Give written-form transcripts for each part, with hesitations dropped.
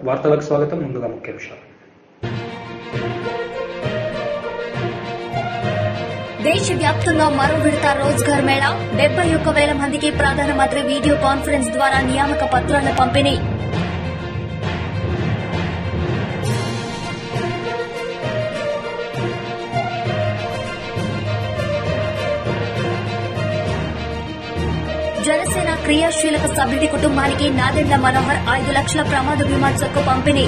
వార్తలకు స్వాగతం. ముందుగా ముఖ్యాంశాలు. దేశవ్యాప్తంగా మరో విడత రోజ్గార్ మేళా 71,000 మందికి ప్రధానమంత్రి వీడియో కాన్ఫరెన్స్ ద్వారా నియామక పత్రాల పంపిణీ. జనసేన క్రియాశీలక సభ్యుడి కుటుంబానికి నాదెండ్ల మనోహర్ 5 లక్షల ప్రమాద బీమా చెక్కు పంపిణీ.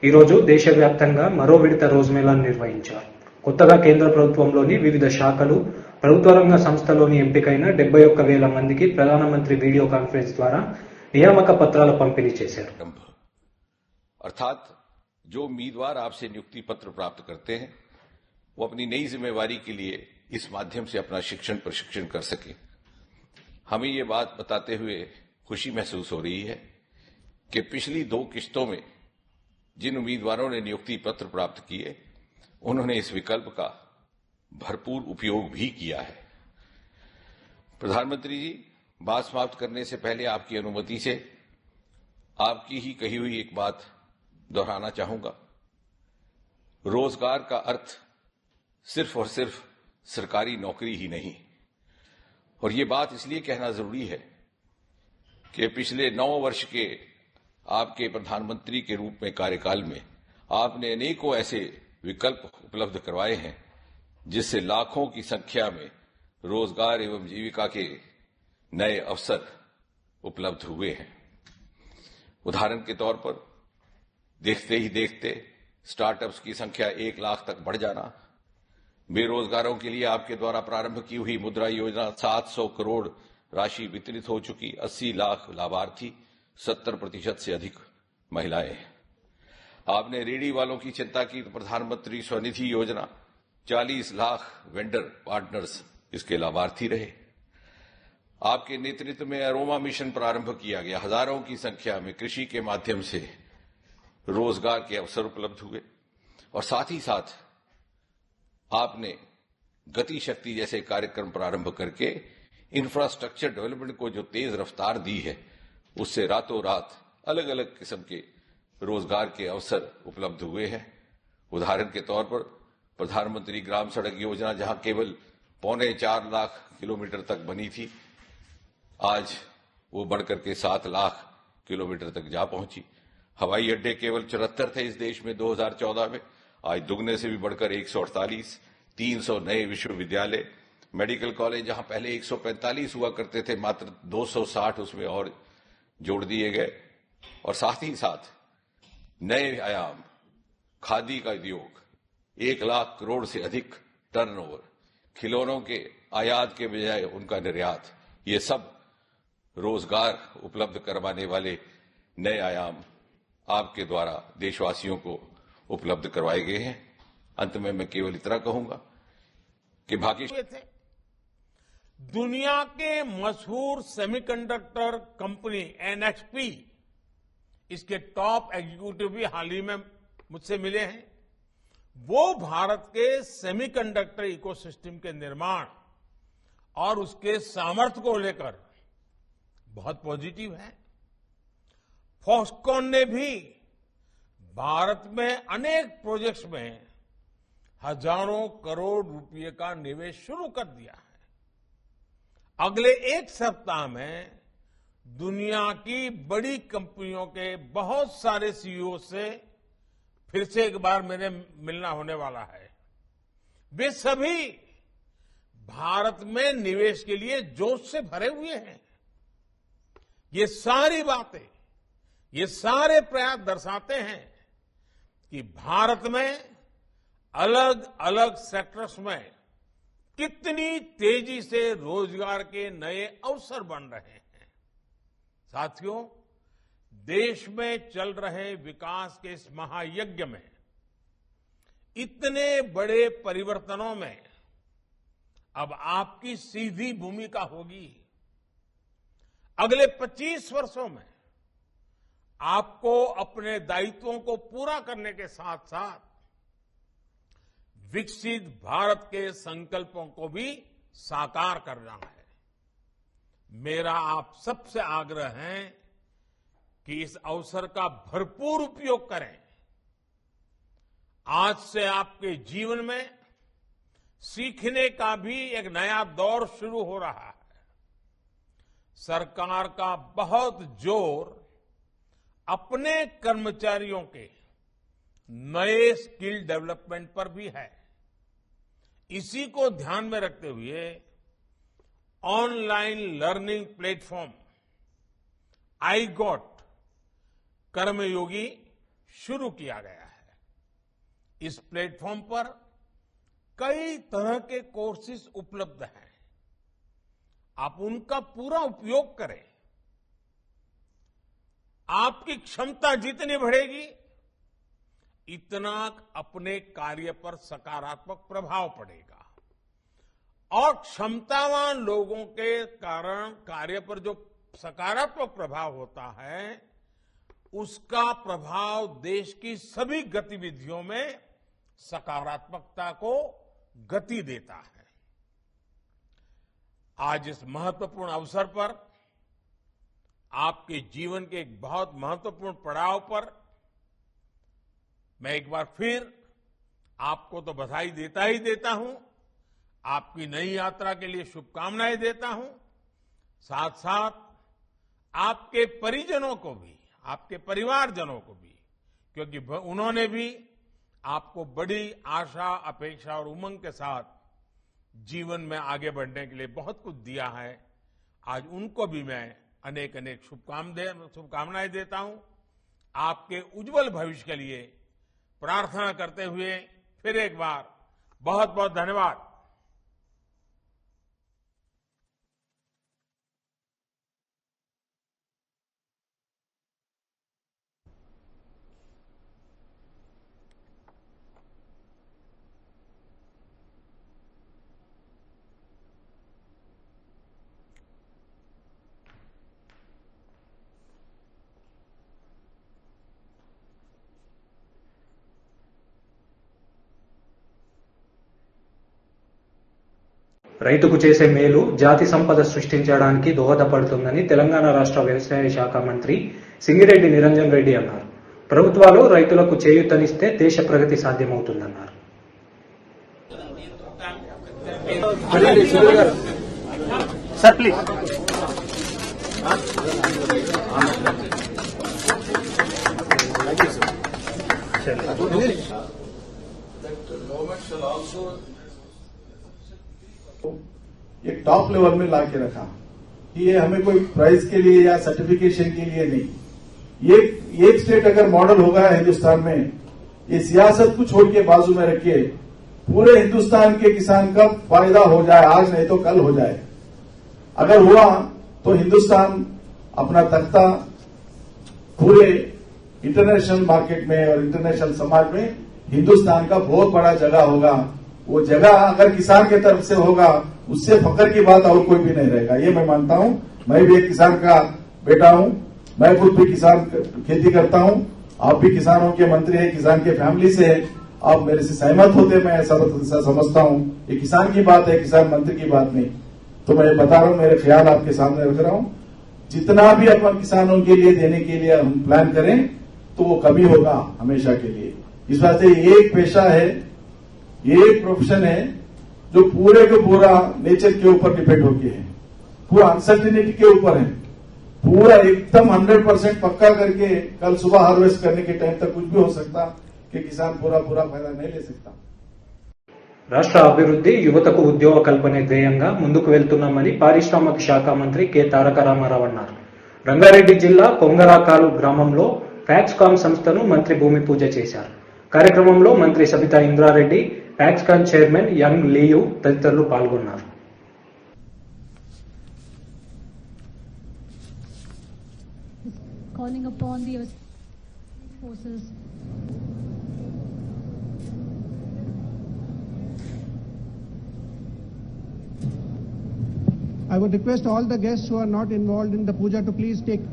ఈ రోజు దేశవ్యాప్తంగా మరో విడత రోజ్ మేళాను నిర్వహించారు. కొత్తగా కేంద్ర ప్రభుత్వంలోని వివిధ శాఖలు, ప్రభుత్వ రంగ సంస్థలోని ఎంపికైన 71,000 మందికి ప్రధానమంత్రి వీడియో కాన్ఫరెన్స్ ద్వారా నియామక పత్రాల పంపిణీ చేశారు. अर्थात जो उम्मीदवार आपसे नियुक्ति पत्र प्राप्त करते हैं वो अपनी नई जिम्मेवारी के लिए इस माध्यम से अपना शिक्षण प्रशिक्षण कर सके। हमें ये बात बताते हुए खुशी महसूस हो रही है कि पिछली 2 किश्तों में जिन उम्मीदवारों ने नियुक्ति पत्र प्राप्त किए उन्होंने इस विकल्प का भरपूर उपयोग भी किया है। प्रधानमंत्री जी, बात समाप्त करने से पहले आपकी अनुमति से आपकी ही कही हुई एक बात दोहराना चाहूंगा। रोजगार का अर्थ सिर्फ और सिर्फ सरकारी नौकरी ही नहीं, और ये बात इसलिए कहना जरूरी है कि पिछले 9 वर्ष के आपके प्रधानमंत्री के रूप में कार्यकाल में आपने अनेकों ऐसे विकल्प उपलब्ध करवाए हैं जिससे लाखों की संख्या में रोजगार एवं जीविका के नए अवसर उपलब्ध हुए हैं। उदाहरण के तौर पर देखते ही देखते स्टार्टअप्स की संख्या 1 लाख तक बढ़ जाना, बेरोजगारों के लिए आपके द्वारा प्रारंभ की हुई मुद्रा योजना 700 करोड़ राशि वितरित हो चुकी, 80 लाख लाभार्थी, 70% से अधिक महिलाएं। आपने रेहड़ी वालों की चिंता की तो प्रधानमंत्री स्वनिधि योजना 40 लाख वेंडर पार्टनर्स इसके लाभार्थी रहे। आपके नेतृत्व में अरोमा मिशन प्रारंभ किया गया, हजारों की संख्या में कृषि के माध्यम से रोजगार के अवसर उपलब्ध हुए, और साथ ही साथ आपने गति शक्ति जैसे कार्यक्रम प्रारंभ करके इंफ्रास्ट्रक्चर डेवलपमेंट को जो तेज रफ्तार दी है उससे रातों रात अलग अलग किस्म के रोजगार के अवसर उपलब्ध हुए हैं। उदाहरण के तौर पर प्रधानमंत्री ग्राम सड़क योजना जहां केवल 4.25 लाख किलोमीटर तक बनी थी, आज वो बढ़कर के 7 लाख किलोमीटर तक जा पहुंची। हवाई अड्डे केवल 74 थे इस देश में 2014 में, आज दुगने से भी बढ़कर 148, 300 नए विश्वविद्यालय, मेडिकल कॉलेज जहां पहले 145 हुआ करते थे मात्र 260 उसमें और जोड़ दिए गए, और साथ ही साथ नए आयाम खादी का उद्योग 1 लाख करोड़ से अधिक टर्नओवर, खिलौनों के आयात के बजाय उनका निर्यात, ये सब रोजगार उपलब्ध करवाने वाले नए आयाम आपके द्वारा देशवासियों को उपलब्ध करवाए गए हैं। अंत में मैं केवल इतना कहूंगा कि बाकी दुनिया के मशहूर सेमीकंडक्टर कंपनी एनएक्सपी, इसके टॉप एग्जीक्यूटिव भी हाल ही में मुझसे मिले हैं। वो भारत के सेमीकंडक्टर इकोसिस्टम के निर्माण और उसके सामर्थ्य को लेकर बहुत पॉजिटिव है। फॉक्सकॉन ने भी भारत में अनेक प्रोजेक्ट्स में हजारों करोड़ रुपए का निवेश शुरू कर दिया है। अगले 1 सप्ताह में दुनिया की बड़ी कंपनियों के बहुत सारे सीईओ से फिर से एक बार मेरे मिलना होने वाला है। वे सभी भारत में निवेश के लिए जोश से भरे हुए हैं। ये सारी बातें, ये सारे प्रयास दर्शाते हैं कि भारत में अलग अलग सेक्टर्स में कितनी तेजी से रोजगार के नए अवसर बन रहे हैं। साथियों, देश में चल रहे विकास के इस महायज्ञ में इतने बड़े परिवर्तनों में अब आपकी सीधी भूमिका होगी। अगले 25 वर्षों में आपको अपने दायित्वों को पूरा करने के साथ साथ विकसित भारत के संकल्पों को भी साकार करना है। मेरा आप सबसे आग्रह है कि इस अवसर का भरपूर उपयोग करें। आज से आपके जीवन में सीखने का भी एक नया दौर शुरू हो रहा है। सरकार का बहुत जोर अपने कर्मचारियों के नए स्किल डेवलपमेंट पर भी है। इसी को ध्यान में रखते हुए ऑनलाइन लर्निंग प्लेटफॉर्म iGOT कर्मयोगी शुरू किया गया है। इस प्लेटफॉर्म पर कई तरह के कोर्सेज उपलब्ध हैं। आप उनका पूरा उपयोग करें। आपकी क्षमता जितनी बढ़ेगी, इतना अपने कार्य पर सकारात्मक प्रभाव पड़ेगा और क्षमतावान लोगों के कारण कार्य पर जो सकारात्मक प्रभाव होता है, उसका प्रभाव देश की सभी गतिविधियों में सकारात्मकता को गति देता है। आज इस महत्वपूर्ण अवसर पर आपके जीवन के एक बहुत महत्वपूर्ण पड़ाव पर मैं एक बार फिर आपको तो बधाई देता ही देता हूं, आपकी नई यात्रा के लिए शुभकामनाएं देता हूं। साथ साथ आपके परिजनों को भी, आपके परिवारजनों को भी, क्योंकि उन्होंने भी आपको बड़ी आशा, अपेक्षा और उमंग के साथ जीवन में आगे बढ़ने के लिए बहुत कुछ दिया है। आज उनको भी मैं अनेक अनेक शुभकामनाएं देता हूं। आपके उज्जवल भविष्य के लिए प्रार्थना करते हुए फिर एक बार बहुत बहुत धन्यवाद। రైతుకు చేసే మేలు జాతి సంపద సృష్టించడానికి దోహదపడుతుందని తెలంగాణ రాష్ట్ర వ్యవసాయ శాఖ మంత్రి సింగిరెడ్డి నిరంజన్ రెడ్డి అన్నారు. ప్రభుత్వాలు రైతులకు చేయూతనిస్తే దేశ ప్రగతి సాధ్యమవుతుందన్నారు. Sir, please. एक टॉप लेवल में ला के रखा कि ये हमें कोई प्राइज के लिए या सर्टिफिकेशन के लिए नहीं, ये एक स्टेट अगर मॉडल होगा हिंदुस्तान में, ये सियासत को छोड़ के बाजू में रखिए, पूरे हिंदुस्तान के किसान का फायदा हो जाए, आज नहीं तो कल हो जाए। अगर हुआ तो हिंदुस्तान अपना तख्ता पूरे इंटरनेशनल मार्केट में और इंटरनेशनल समाज में हिंदुस्तान का बहुत बड़ा जगह होगा। वो जगह अगर किसान के तरफ से होगा, उससे फख्र की बात और कोई भी नहीं रहेगा। ये मैं मानता हूं। मैं भी एक किसान का बेटा हूं, मैं खुद भी किसान खेती करता हूं, आप भी किसानों के मंत्री हैं, किसान के फैमिली से हैं, आप मेरे से सहमत होते, मैं ऐसा समझता हूं। ये किसान की बात है, किसान मंत्री की बात नहीं। तो मैं बता रहा हूं, मेरे ख्याल आपके सामने रख रहा हूं। जितना भी अपन किसानों के लिए देने के लिए हम प्लान करें तो वो कमी होगा हमेशा के लिए। इस बात से ये एक पेशा है, ये एक प्रोफेशन है जो पूरे के पूरा नेचर के ऊपर डिपेंड होके है, पूरा अनसर्टिनिटी के ऊपर है, पूरा एकदम 100% पक्का करके कल सुबह हार्वेस्ट करने के टाइम तक कुछ भी हो सकता कि किसान पूरा फायदा नहीं ले सकता। రాష్ట్ర అభివృద్ధి, యువతకు ఉద్యోగ కల్పనే ధ్యేయంగా ముందుకు వెళ్తున్నామని పారిశ్రామిక శాఖ మంత్రి కె తారక రామారావు అన్నారు. రంగారెడ్డి జిల్లా కొంగరాకాలు గ్రామంలో ఫ్యాక్స్కామ్ సంస్థను మంత్రి భూమి పూజ చేశారు. కార్యక్రమంలో మంత్రి Sabitha Indrareddy, Foxconn chairman Young Liu తదితరులు పాల్గొన్నారు. Calling upon the forces. I would request all the guests who are not involved in the puja to please take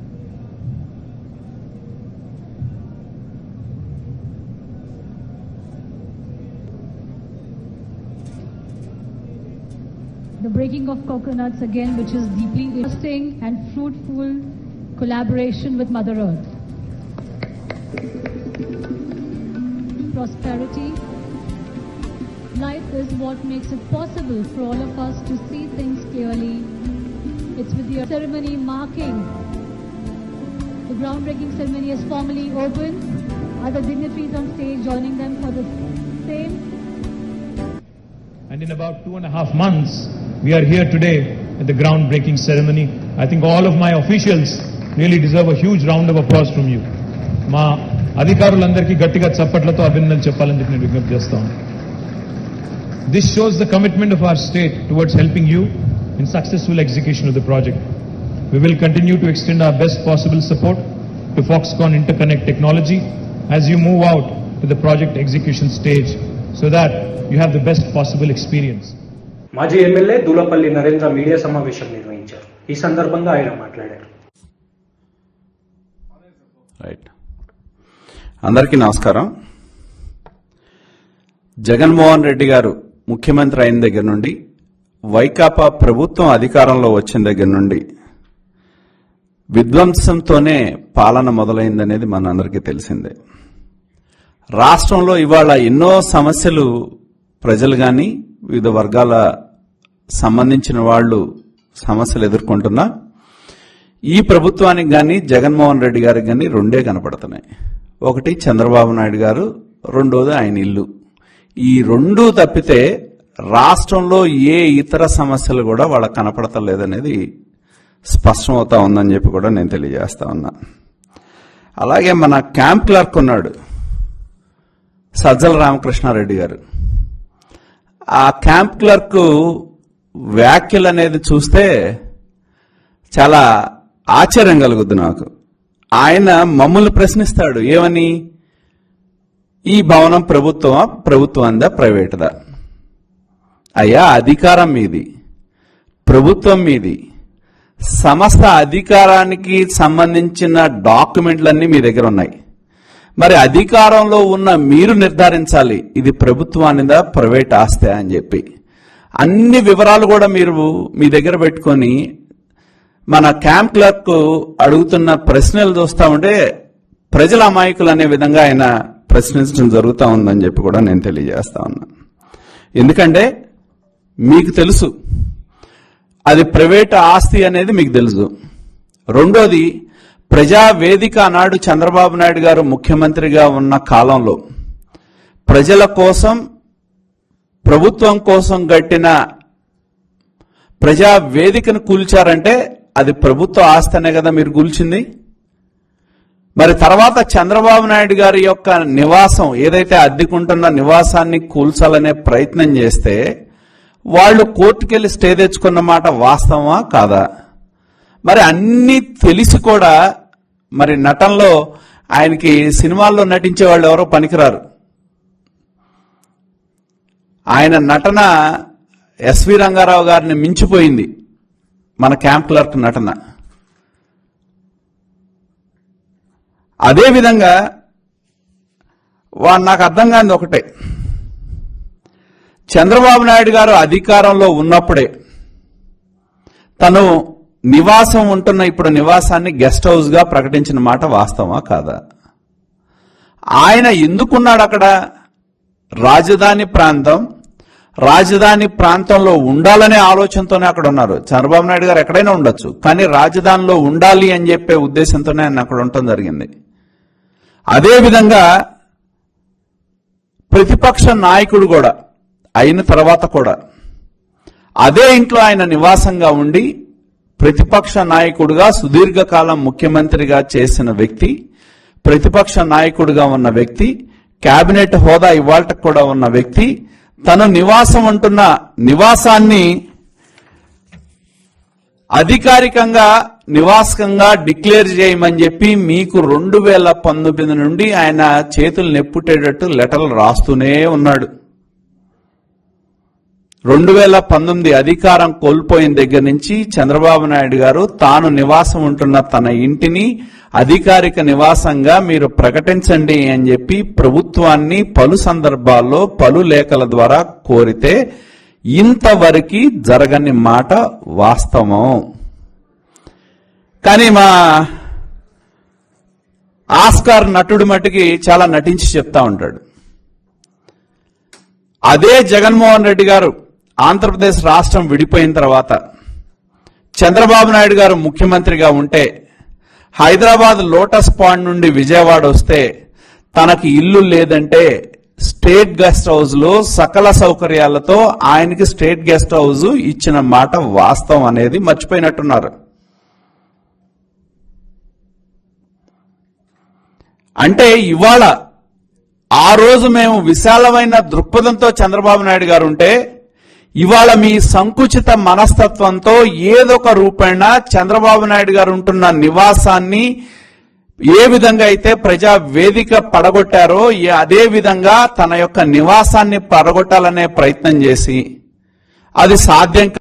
the breaking of coconuts again, which is deeply interesting and fruitful collaboration with Mother Earth. Prosperity. Life is what makes it possible for all of us to see things clearly. It's with the ceremony marking the groundbreaking ceremony is formally open. Other dignitaries on stage joining them for the same. And in about 2.5 months, we are here today at the groundbreaking ceremony. I think all of my officials really deserve a huge round of applause from you. మా అధికారులందరికీ గట్టిగా చప్పట్లతో అభినందనలు చెప్పాలని చెప్పి నేను విజ్ఞప్తి చేస్తాను. This shows the commitment of our state towards helping you in successful execution of the project. We will continue to extend our best possible support to Foxconn Interconnect Technology as you move out to the project execution stage so that you have the best possible experience. మాజీ MLA Dulapalli Narendra media సమావేశం నిర్వహించారు. ఈ సందర్భంగా ఆయన మాట్లాడారు. Right, అందరికీ నమస్కారం. జగన్మోహన్ రెడ్డి గారు ముఖ్యమంత్రి అయిన దగ్గర నుండి, వైకాపా ప్రభుత్వం అధికారంలో వచ్చిన దగ్గర నుండి విధ్వంసంతోనే పాలన మొదలైందనేది మనందరికీ తెలిసిందే. రాష్ట్రంలో ఇవాళ ఎన్నో సమస్యలు ప్రజలు కానీ వివిధ వర్గాల సంబంధించిన వాళ్ళు సమస్యలు ఎదుర్కొంటున్నా ఈ ప్రభుత్వానికి కానీ జగన్మోహన్ రెడ్డి గారికి కానీ రెండే కనపడుతున్నాయి. ఒకటి చంద్రబాబు నాయుడు గారు, రెండోది ఆయన ఇల్లు. ఈ రెండూ తప్పితే రాష్ట్రంలో ఏ ఇతర సమస్యలు కూడా వాళ్ళకి కనపడతలేదనేది స్పష్టమవుతా ఉందని చెప్పి కూడా నేను తెలియజేస్తా ఉన్నా. అలాగే మన క్యాంప్ క్లర్క్ ఉన్నాడు సజ్జల రామకృష్ణారెడ్డి గారు. ఆ క్యాంప్ క్లర్క్ వ్యాఖ్యలు అనేది చూస్తే చాలా ఆశ్చర్యం కలుగుద్ది నాకు. ఆయన మమ్మల్ని ప్రశ్నిస్తాడు, ఏమని, ఈ భవనం ప్రభుత్వమా, ప్రభుత్వందా, ప్రైవేటుదా? అయ్యా, అధికారం మీది, ప్రభుత్వం మీది, సమస్త అధికారానికి సంబంధించిన డాక్యుమెంట్లన్నీ మీ దగ్గర ఉన్నాయి. మరి అధికారంలో ఉన్న మీరు నిర్ధారించాలి ఇది ప్రభుత్వానిదా, ప్రైవేట్ ఆస్తా అని చెప్పి. అన్ని వివరాలు కూడా మీరు మీ దగ్గర పెట్టుకొని మన క్యాంప్ క్లర్క్ అడుగుతున్న ప్రశ్నలు చూస్తా ఉంటే ప్రజల అమాయకులు అనే విధంగా ఆయన ప్రశ్నించడం జరుగుతూ ఉందని చెప్పి కూడా నేను తెలియజేస్తా ఉన్నా. ఎందుకంటే మీకు తెలుసు అది ప్రైవేట్ ఆస్తి అనేది మీకు తెలుసు. రెండోది, ప్రజావేదిక నాడు చంద్రబాబు నాయుడు గారు ముఖ్యమంత్రిగా ఉన్న కాలంలో ప్రజల కోసం, ప్రభుత్వం కోసం కట్టిన ప్రజావేదికను కూల్చారంటే అది ప్రభుత్వ ఆస్తనే కదా మీరు కూల్చింది. మరి తర్వాత చంద్రబాబు నాయుడు గారి యొక్క నివాసం, ఏదైతే అద్దెకుంటున్న నివాసాన్ని కూల్చాలనే ప్రయత్నం చేస్తే వాళ్ళు కోర్టుకెళ్లి స్టే తెచ్చుకున్న మాట వాస్తవమా కాదా? మరి అన్ని తెలిసి కూడా మరి నటనలో ఆయనకి సినిమాల్లో నటించే వాళ్ళు ఎవరో పనికిరారు. ఆయన నటన ఎస్వి రంగారావు గారిని మించిపోయింది మన క్యాంప్ క్లర్క్ నటన. అదేవిధంగా నాకు అర్థం కానిది ఒకటే, చంద్రబాబు నాయుడు గారు అధికారంలో ఉన్నప్పుడే తను నివాసం ఉంటున్న ఇప్పుడు నివాసాన్ని గెస్ట్ హౌస్ గా ప్రకటించిన మాట వాస్తవమా కాదా? ఆయన ఎందుకున్నాడు అక్కడ? రాజధాని ప్రాంతంలో ఉండాలనే ఆలోచనతోనే అక్కడ ఉన్నారు. చంద్రబాబు నాయుడు గారు ఎక్కడైనా ఉండొచ్చు, కానీ రాజధానిలో ఉండాలి అని చెప్పే ఉద్దేశంతోనే ఆయన అక్కడ ఉండటం జరిగింది. అదేవిధంగా ప్రతిపక్ష నాయకుడు కూడా అయిన తర్వాత కూడా అదే ఇంట్లో ఆయన నివాసంగా ఉండి ప్రతిపక్ష నాయకుడిగా సుదీర్ఘకాలం ముఖ్యమంత్రిగా చేసిన వ్యక్తి, ప్రతిపక్ష నాయకుడిగా ఉన్న వ్యక్తి, కేబినెట్ హోదా ఇవాళకు కూడా ఉన్న వ్యక్తి, తను నివాసం ఉంటున్న నివాసాన్ని అధికారికంగా నివాసంగా డిక్లేర్ చేయమని చెప్పి మీకు 2019 నుండి ఆయన చేతులు నెప్పుటేటట్టు లెటర్లు రాస్తూనే ఉన్నాడు. 2019 అధికారం కోల్పోయిన దగ్గర నుంచి చంద్రబాబు నాయుడు గారు తాను నివాసం ఉంటున్న తన ఇంటిని అధికారిక నివాసంగా మీరు ప్రకటించండి అని చెప్పి ప్రభుత్వాన్ని పలు సందర్భాల్లో పలు లేఖల ద్వారా కోరితే ఇంతవరకు జరగని మాట వాస్తవం. కానీ మా ఆస్కార్ నటుడు మట్టుకి చాలా నటించి చెప్తా ఉంటాడు. అదే జగన్మోహన్ రెడ్డి గారు ఆంధ్రప్రదేశ్ రాష్ట్రం విడిపోయిన తర్వాత చంద్రబాబు నాయుడు గారు ముఖ్యమంత్రిగా ఉంటే హైదరాబాద్ లోటస్ పాండ్ నుండి విజయవాడ వస్తే తనకి ఇల్లు లేదంటే స్టేట్ గెస్ట్ హౌస్ లో సకల సౌకర్యాలతో ఆయనకి స్టేట్ గెస్ట్ హౌస్ ఇచ్చిన మాట వాస్తవం అనేది మర్చిపోయినట్టున్నారు. అంటే ఇవాళ ఆ రోజు మేము విశాలమైన దృక్పథంతో చంద్రబాబు నాయుడు గారు ఉంటే ఇవాళ మీ సంకుచిత మనస్తత్వంతో ఏదొక రూపేణ చంద్రబాబు నాయుడు గారు ఉంటున్న నివాసాన్ని ఏ విధంగా అయితే ప్రజా వేదిక పడగొట్టారో అదే విధంగా తన యొక్క నివాసాన్ని పడగొట్టాలనే ప్రయత్నం చేసి అది సాధ్యం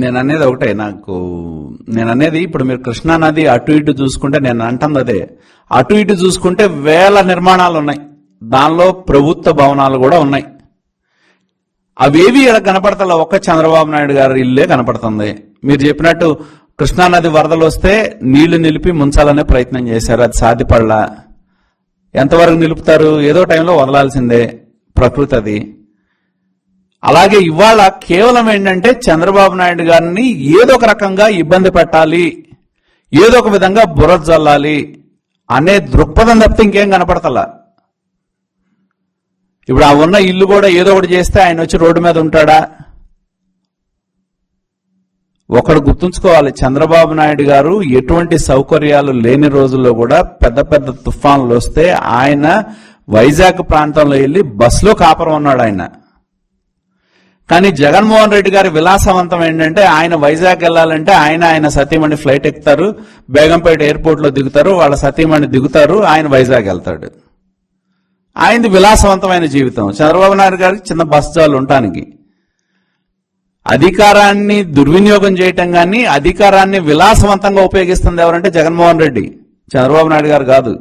నేను అనేది ఒకటే. నేను అనేది ఇప్పుడు మీరు కృష్ణానది అటు ఇటు చూసుకుంటే నేను అంటుంది అదే. అటు ఇటు చూసుకుంటే వేల నిర్మాణాలు ఉన్నాయి, దానిలో ప్రభుత్వ భవనాలు కూడా ఉన్నాయి. అవేవి ఇలా కనపడతా, ఒక్క చంద్రబాబు నాయుడు గారి ఇల్లే కనపడుతుంది. మీరు చెప్పినట్టు కృష్ణానది వరదలు వస్తే నీళ్లు నిలిపి ముంచాలనే ప్రయత్నం చేశారు, అది సాధ్యపడలా. ఎంతవరకు నిలుపుతారు? ఏదో టైంలో వదలాల్సిందే, ప్రకృతి అది. అలాగే ఇవాళ కేవలం ఏంటంటే చంద్రబాబు నాయుడు గారిని ఏదో ఒక రకంగా ఇబ్బంది పెట్టాలి, ఏదో ఒక విధంగా బుర్ర జల్లాలి అనే దృక్పథం తప్పితే ఇంకేం కనపడతలా. ఇప్పుడు ఆ ఉన్న ఇల్లు కూడా ఏదో ఒకటి చేస్తే ఆయన వచ్చి రోడ్డు మీద ఉంటాడా? ఒకడు గుర్తుంచుకోవాలి, చంద్రబాబు నాయుడు గారు ఎటువంటి సౌకర్యాలు లేని రోజుల్లో కూడా పెద్ద పెద్ద తుఫాన్లు వస్తే ఆయన వైజాగ్ ప్రాంతంలో వెళ్ళి బస్సులో కాపురం ఉన్నాడు ఆయన. కానీ జగన్మోహన్ రెడ్డి గారి విలాసవంతం ఏంటంటే ఆయన వైజాగ్ వెళ్లాలంటే ఆయన సతీమణి ఫ్లైట్ ఎక్కుతారు, బేగంపేట ఎయిర్పోర్ట్ లో దిగుతారు, వాళ్ళ సతీమణి దిగుతారు, ఆయన వైజాగ్ వెళ్తాడు. ఆయనది విలాసవంతమైన జీవితం. చంద్రబాబు నాయుడు గారికి చిన్న బస్ జాలు ఉండటానికి. అధికారాన్ని దుర్వినియోగం చేయటం కానీ అధికారాన్ని విలాసవంతంగా ఉపయోగిస్తుంది ఎవరంటే జగన్మోహన్ రెడ్డి, చంద్రబాబు నాయుడు గారు కాదు.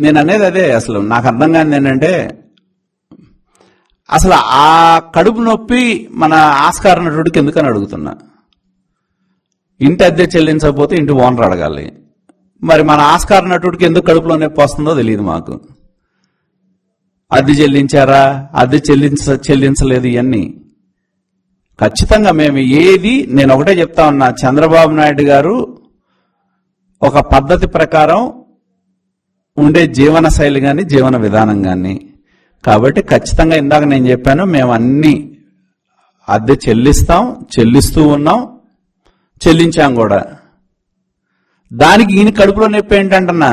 నేను అనేది అదే. అసలు నాకు అర్థం కానిది ఏంటంటే అసలు ఆ కడుపు నొప్పి మన ఆస్కార్ నటుడికి ఎందుకని అడుగుతున్నా. ఇంటి అద్దె చెల్లించకపోతే ఇంటి ఓనర్ అడగాలి. మరి మన ఆస్కార్ నటుడికి ఎందుకు కడుపులో నొప్పి వస్తుందో తెలియదు మాకు. అద్దె చెల్లించారా, అద్దె చెల్లించలేదు, ఇవన్నీ ఖచ్చితంగా మేము నేను ఒకటే చెప్తా ఉన్నా, చంద్రబాబు నాయుడు గారు ఒక పద్ధతి ప్రకారం ఉండే జీవన శైలి కానీ జీవన విధానం కానీ. కాబట్టి ఖచ్చితంగా ఇందాక నేను చెప్పాను, మేము అన్ని అద్దె చెల్లిస్తూ ఉన్నాం, చెల్లించాం కూడా. దానికి ఈయన కడుపులో నొప్పి ఏంటంటున్నా,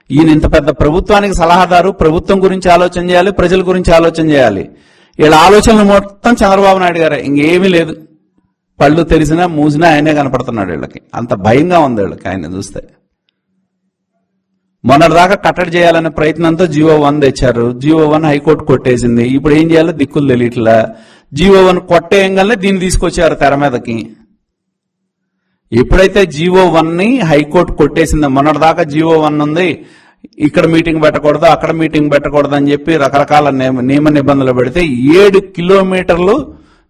ఈయన ఇంత పెద్ద ప్రభుత్వానికి సలహాదారు, ప్రభుత్వం గురించి ఆలోచన చేయాలి, ప్రజల గురించి ఆలోచన చేయాలి. వీళ్ళ ఆలోచనలు మొత్తం చంద్రబాబు నాయుడు గారే, ఇంకేమీ లేదు. పళ్ళు తెరిసినా మూసినా ఆయనే కనపడుతున్నాడు వీళ్ళకి. అంత భయంగా ఉంది వీళ్ళకి ఆయన చూస్తే. మొన్నటిదాకా కట్టడి చేయాలనే ప్రయత్నంతో జీవో 1 తెచ్చారు. జీవో 1 హైకోర్టు కొట్టేసింది. ఇప్పుడు ఏం చేయాలో దిక్కులు తెలియట్లా. జీవో 1 కొట్టేయంగానే దీన్ని తీసుకొచ్చారు తెర మీదకి. ఎప్పుడైతే జీవో 1ని హైకోర్టు కొట్టేసిందో, మొన్నటిదాకా జీవో 1 ఉంది, ఇక్కడ మీటింగ్ పెట్టకూడదు, అక్కడ మీటింగ్ పెట్టకూడదు అని చెప్పి రకరకాల నియమ నిబంధనలు పెడితే 7 కిలోమీటర్లు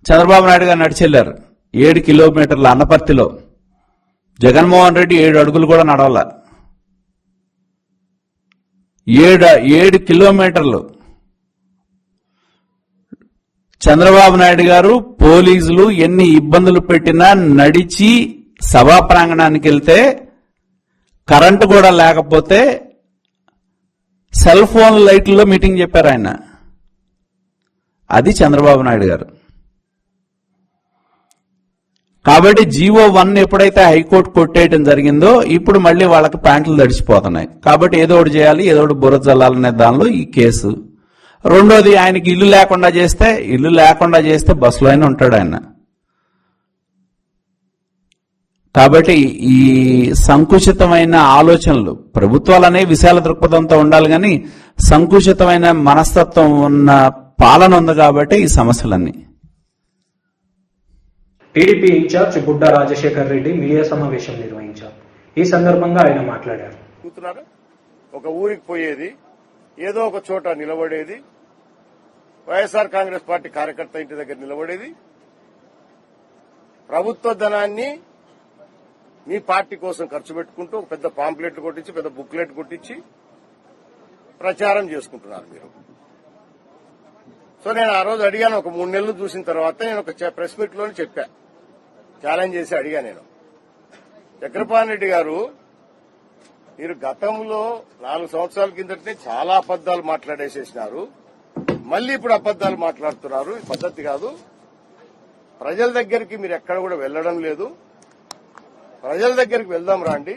చంద్రబాబు నాయుడు గారు నడిచెళ్లారు. 7 కిలోమీటర్ల అన్నపర్తిలో. జగన్మోహన్ రెడ్డి 7 అడుగులు కూడా నడవాల. 7 కిలోమీటర్లు చంద్రబాబు నాయుడు గారు పోలీసులు ఎన్ని ఇబ్బందులు పెట్టినా నడిచి సభా ప్రాంగణానికి వెళ్తే, కరెంటు కూడా లేకపోతే సెల్ ఫోన్ లైట్లలో మీటింగ్ చెప్పారు ఆయన. అది చంద్రబాబు నాయుడు గారు. కాబట్టి జీవో 1 ఎప్పుడైతే హైకోర్టు కొట్టేయడం జరిగిందో ఇప్పుడు మళ్ళీ వాళ్ళకి ప్యాంట్లు తడిచిపోతున్నాయి. కాబట్టి ఏదో ఒకటి చేయాలి, ఏదో ఒకటి బుర్ర జల్లాలనే దానిలో ఈ కేసు. రెండోది, ఆయనకి ఇల్లు లేకుండా చేస్తే బస్సులో అయినా ఉంటాడు ఆయన. కాబట్టి ఈ సంకుచితమైన ఆలోచనలు ప్రభుత్వాలనే విశాల దృక్పథంతో ఉండాలి, కానీ సంకుచితమైన మనస్తత్వం ఉన్న పాలన ఉంది కాబట్టి ఈ సమస్యలన్నీ. TDP incharge Budda Rajasekhar Reddy media సమావేశం నిర్వహించారు. ఈ సందర్భంగా ఆయన మాట్లాడారు. ఒక ఊరికి పోయేది, ఏదో ఒక చోట నిలబడేది, వైఎస్ఆర్ కాంగ్రెస్ పార్టీ కార్యకర్త ఇంటి దగ్గర నిలబడేది, ప్రభుత్వ ధనాన్ని మీ పార్టీ కోసం ఖర్చు పెట్టుకుంటూ ఒక పెద్ద పాంప్లెట్ కొట్టించి, పెద్ద బుక్లెట్ కొట్టించి ప్రచారం చేసుకుంటున్నారు మీరు. సో నేను ఆ రోజు అడిగాను, ఒక 3 నెలలు చూసిన తర్వాత నేను ఒక ప్రెస్ మీట్ లోనే చెప్పా, ఛాలెంజ్ చేసి అడిగా నేను, చక్రపాణి రెడ్డి గారు, మీరు గతంలో 4 సంవత్సరాల కిందటనే చాలా అబద్దాలు మాట్లాడేసేసినారు, మళ్లీ ఇప్పుడు అబద్దాలు మాట్లాడుతున్నారు, ఈ పద్ధతి కాదు. ప్రజల దగ్గరికి మీరు ఎక్కడ కూడా వెళ్లడం లేదు, ప్రజల దగ్గరికి వెళ్దాం రాండి,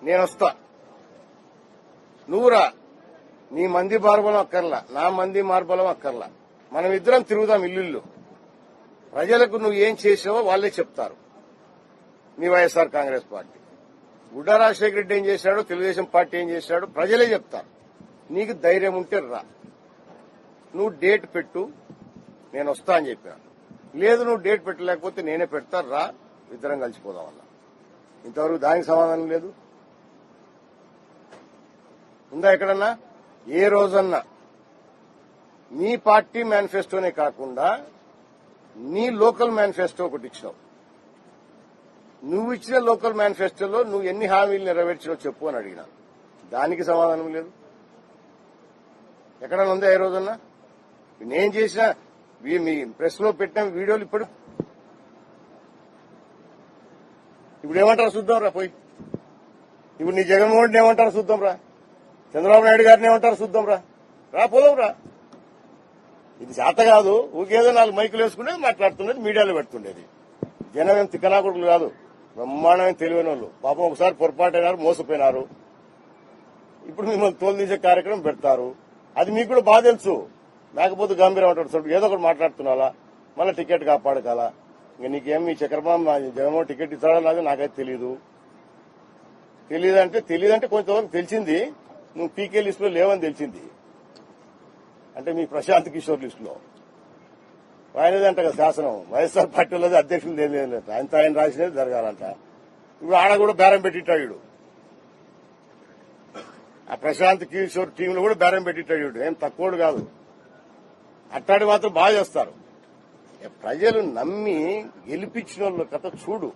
నేను వస్తా, నువ్వురా, నీ మంది మార్బలం అక్కర్లా, నా మంది మార్బలం అక్కర్లా, మనం ఇద్దరం తిరుగుదాం ఇల్లు, ప్రజలకు నువ్వు ఏం చేసావో వాళ్లే చెప్తారు. మీ వైఎస్ఆర్ కాంగ్రెస్ పార్టీ, బుడ్డా రాజశేఖర రెడ్డి ఏం చేశాడో, తెలుగుదేశం పార్టీ ఏం చేశాడో ప్రజలే చెప్తారు. నీకు ధైర్యం ఉంటే రా, నువ్వు డేట్ పెట్టు, నేను వస్తా అని చెప్పాను. లేదు నువ్వు డేట్ పెట్టలేకపోతే నేనే పెడతా, రా, ఇద్దరం కలిసిపోదాం అన్నా. ఇంతవరకు దానికి సమాధానం లేదు. ఉందా ఎక్కడన్నా? ఏ రోజన్నా నీ పార్టీ మేనిఫెస్టోనే కాకుండా నీ లోకల్ మేనిఫెస్టో ఒకటి ఇచ్చినావు, నువ్వు ఇచ్చిన లోకల్ మేనిఫెస్టోలో నువ్వు ఎన్ని హామీలు నెరవేర్చినావు చెప్పు అని అడిగినా, దానికి సమాధానం లేదు. ఎక్కడన్నా ఉందా ఏ రోజన్నా? నేను చేసిన మీ ప్రెస్ లో పెట్టిన వీడియోలు ఇప్పుడు ఏమంటారు చూద్దాం రా, పోయి ఇప్పుడు నీ జగన్మోహన్ రెడ్డి ఏమంటారు చూద్దాం రా, చంద్రబాబు నాయుడు గారిని ఏమంటారు చూద్దాం రా, పోదాం రా. ఇది చేత కాదు, ఊకేదో 4 మైకులు వేసుకునేది మాట్లాడుతున్నది, మీడియాలో పెడుతుండేది. జనం ఏం తిక్కనాకుడులు కాదు, బ్రహ్మాండమైన తెలివైన వాళ్ళు. పాపం ఒకసారి పొరపాటైనారు, మోసపోయినారు, ఇప్పుడు మిమ్మల్ని తోలుదీసే కార్యక్రమం పెడతారు. అది మీకు కూడా బాగా తెలుసు. లేకపోతే గంభీరం అంటాడు, ఏదో ఒకటి మాట్లాడుతున్నాలా, మళ్ళీ టికెట్ కాపాడకాలా. ఇంకా నీకేం మీ చక్రపాణి జగన్మోహన్ టికెట్ ఇస్తాడో లాగా నాకైతే తెలియదంటే కొంతవరకు తెలిసింది, నువ్వు పీకే లిస్ట్ లో లేవని తెలిసింది. అంటే మీ ప్రశాంత్ కిషోర్ లిస్ట్ లో ఆయనదంట కదా శాసనం, వైఎస్ఆర్ పార్టీలో అధ్యక్షులు లేదు, ఆయన రాసినది జరగాలంట. ఇప్పుడు ఆడ కూడా బేరం పెట్టిట్టాడు, ఆ ప్రశాంత్ కిషోర్ టీంలో కూడా బేరం పెట్టిట్టాడు, ఏం తక్కువడు కాదు. అట్టాడి మాత్రం బాగా చేస్తారు. ప్రజలు నమ్మి గెలిపించిన వాళ్ళ కథ చూడు,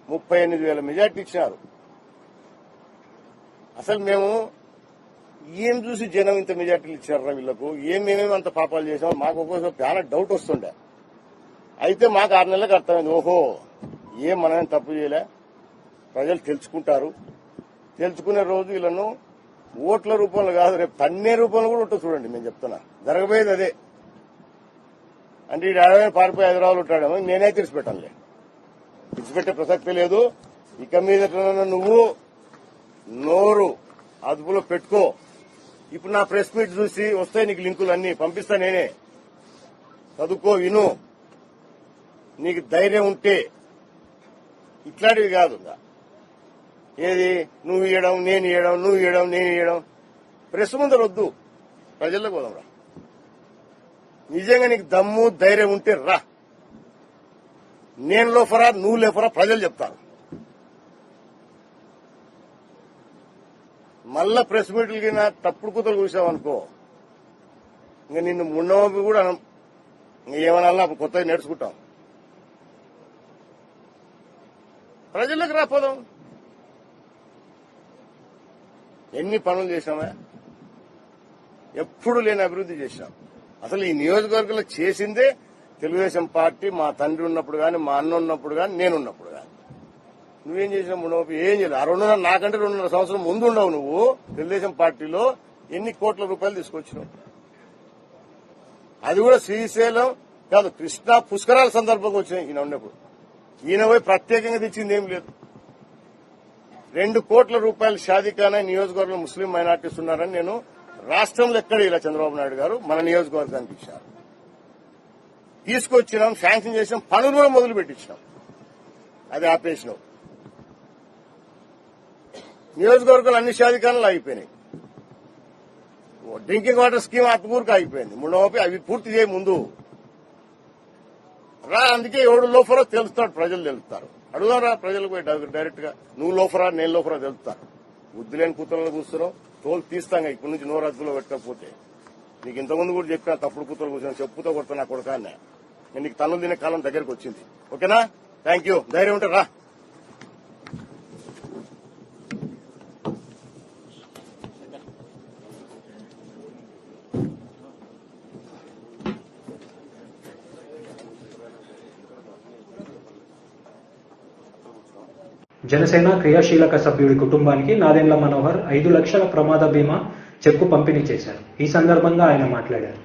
38,000 మెజార్టీ ఇచ్చినారు. అసలు మేము ఏం చూసి జనం ఇంత మెజార్టీలు ఇచ్చారా వీళ్లకు, మేమేమి అంత పాపాలు చేసామో మాకు ఒక్కోసారి చాలా డౌట్ వస్తుండే. అయితే మాకు 6 నెలలకు అర్థమైంది, ఓహో మనమేం తప్పు చేయలే, ప్రజలు తెలుసుకుంటారు. తెలుసుకునే రోజు వీళ్ళను ఓట్ల రూపంలో కాదు, రేపు తన్నే రూపంలో కూడా ఉంటుంది. చూడండి, నేను చెప్తున్నా, జరగబోయేది అదే. అంటే ఈ ఏడాది పారిపోయి హైదరాబాద్ ఉంటాడేమో, నేనే తెరిచిపెట్టానులే, తెరిచిపెట్టే ప్రసక్తే లేదు. ఇక మీద నువ్వు నోరు అదుపులో పెట్టుకో. ఇప్పుడు నా ప్రెస్ మీట్ చూసి వస్తాయి నీకు లింకులు అన్ని పంపిస్తా, నేనే చదువుకో, విను. నీకు ధైర్యం ఉంటే ఇట్లాంటివి కాదు, ఏది నువ్వు ఇవ్వడం నేను ఇవ్వడం, నువ్వు ఇవ్వడం నేను ఇవ్వడం, ప్రెస్ ముందర వద్దు, ప్రజల్లో పోదాం రా. నిజంగా నీకు దమ్ము ధైర్యం ఉంటే రా, నేను లోఫరా నువ్వు లేఫరా ప్రజలు చెప్తారు. మళ్ళా ప్రెస్ మీట్లకి నా తప్పుడు కూతలు చూసావనుకో, ఇంకా నిన్ను మున్నోపి కూడా ఏమన్నా కొత్తగా నేర్చుకుంటాం. ప్రజల్లోకి రాపోదాం. ఎన్ని పనులు చేశామా, ఎప్పుడు లేని అభివృద్ధి చేశాం. అసలు ఈ నియోజకవర్గంలో చేసిందే తెలుగుదేశం పార్టీ, మా తండ్రి ఉన్నప్పుడు గాని, మా అన్న ఉన్నప్పుడు గాని, నేనున్నప్పుడు గాని. నువ్వేం చేసినావు? నువ్వు ఏం చేయలేదు. ఆ 2.5 నాకంటే 2.5 సంవత్సరం ముందు ఉండవు. నువ్వు తెలుగుదేశం పార్టీలో ఎన్ని కోట్ల రూపాయలు తీసుకొచ్చినావు? అది కూడా శ్రీశైలం కాదు, కృష్ణా పుష్కరాల సందర్భంగా వచ్చినాయి. ఈయన ఉన్నప్పుడు ఈయన పోయి ప్రత్యేకంగా తెచ్చింది ఏం లేదు. 2 కోట్ల రూపాయలు షాదీఖానా నియోజకవర్గంలో ముస్లిం మైనార్టీస్ ఉన్నారని నేను రాష్ట్రంలో ఎక్కడ ఇలా చంద్రబాబు నాయుడు గారు మన నియోజకవర్గానికి ఇచ్చారు. తీసుకొచ్చినాం, శాంక్షన్ చేసినాం, పనులు కూడా మొదలు పెట్టించినాం. అది ఆపేసినావు. నియోజకవర్గాలు అన్ని శాధికారాలు అయిపోయినాయి. డ్రింకింగ్ వాటర్ స్కీమ్ ఆత్మకూరుకు అయిపోయింది. ముండోపి అవి పూర్తి చేయ ముందు రా. అందుకే ఎవడు లోఫరో తెలుస్తాడు, ప్రజలు తెలుస్తారు. అడుగుదారా ప్రజలకు పోయి డైరెక్ట్ గా, నువ్వు లోఫరా నేను లోఫరా తెలుస్తారు. బుద్ధి లేని కూతురులో కూర్చున్నావు, తోలు తీస్తాం ఇప్పటి నుంచి నోరు అదుపులో పెట్టకపోతే. నీకు ఇంతకుముందు కూడా చెప్పిన తప్పుడు కూతురు కూర్చొని చెప్పుతో కొడుతున్నా కొడుకాన్ని. నేను నీకు తన్నులు తినే కాలం దగ్గరకు వచ్చింది. ఓకేనా? Thank you. ధైర్యం ఉంటే రా. జనసేన క్రియాశీలక సభ్యుడి కుటుంబానికి నాదెండ్ల మనోహర్ 5 లక్షల ప్రమాద బీమా చెక్కు పంపిణీ చేశారు. ఈ సందర్భంగా ఆయన మాట్లాడారు.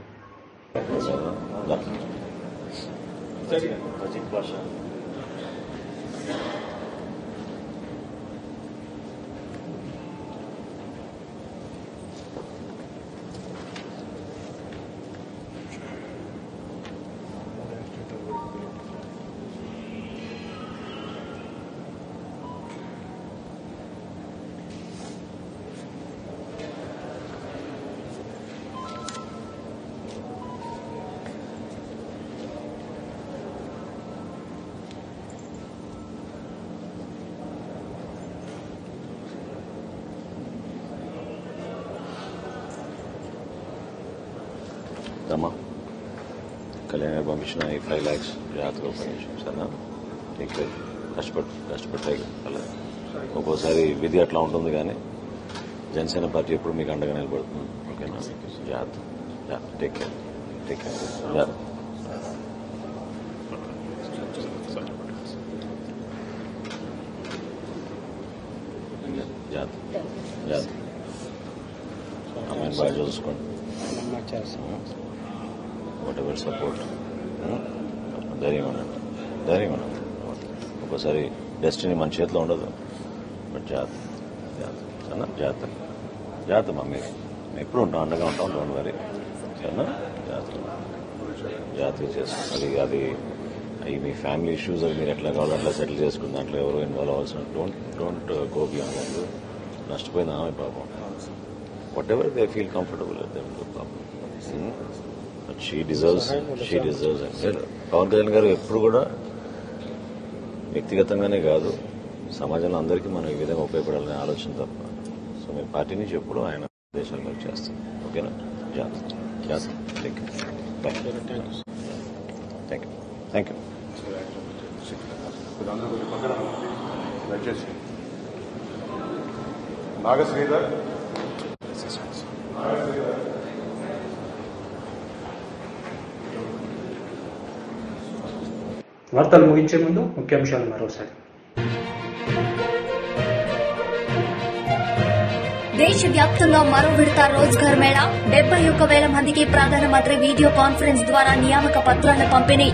అమ్మా కళ్యాణ్ పంపించిన ఈ 5 lakhs జాతర పంపించాను. సరేనా? నీకు కష్టపడతాయి అలా. ఒక్కోసారి విధి అట్లా ఉంటుంది, కానీ జనసేన పార్టీ ఎప్పుడు మీకు అండగా నిలబడుతుంది. ఓకేనా? జాతర టేక్ కేర్. జాతర అమ్మాయిని బాగా చూసుకోండి. వాట్ ఎవర్ సపోర్ట్ ధైర్యం ఉండండి. ఒక్కోసారి డెస్టినీ మన చేతిలో ఉండదు. బట్ జాగ్రత్త మా మీరు ఎప్పుడు ఉంటాం, అండగా ఉంటాం. Don't worry. సరేనా? జాగ్రత్తగా చేసుకోండి. అది మీ ఫ్యామిలీ ఇష్యూస్ అవి మీరు ఎట్లా కావాలో అట్లా సెటిల్ చేసుకుని దాంట్లో ఎవరు ఇన్వాల్వ్ అవ్వాల్సిన డోంట్ గో బియాండ్ దాట్. నష్టపోయింది ఆమె పాపం. What ever they feel comfortable పాపం. షీ డిజర్వ్స్ పవన్ కళ్యాణ్ గారు ఎప్పుడు కూడా వ్యక్తిగతంగానే కాదు, సమాజంలో అందరికీ మనం ఈ విధంగా ఉపయోగపడాలనే ఆలోచన తప్ప. సో మీ పార్టీ నుంచి ఎప్పుడు ఆయన దేశాల మీద చేస్తాం. ఓకేనా? జాగ్రత్త. Thank you. నాగశ్రీధర్ వార్తలు ముగించే ముందు ముఖ్యాంశాలు మరోసారి. దేశవ్యాప్తంగా మరో విడత రోజ్గార్ మేళా 71,000 మందికి ప్రధానమంత్రి వీడియో కాన్ఫరెన్స్ ద్వారా నియామక పత్రాల పంపిణీ.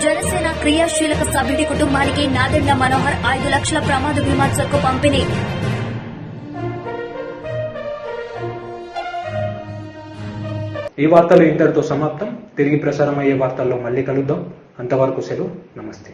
జనసేన క్రియాశీలక సభ్యుడి కుటుంబానికి నాదెండ్ల మనోహర్ 5 లక్షల ప్రమాద బీమా చెక్కు పంపిణీ. ఈ వార్తలు ఇంతటితో సమాప్తం. తిరిగి ప్రసారం అయ్యే వార్తల్లో మళ్ళీ కలుద్దాం. అంతవరకు సెలవు. నమస్తే.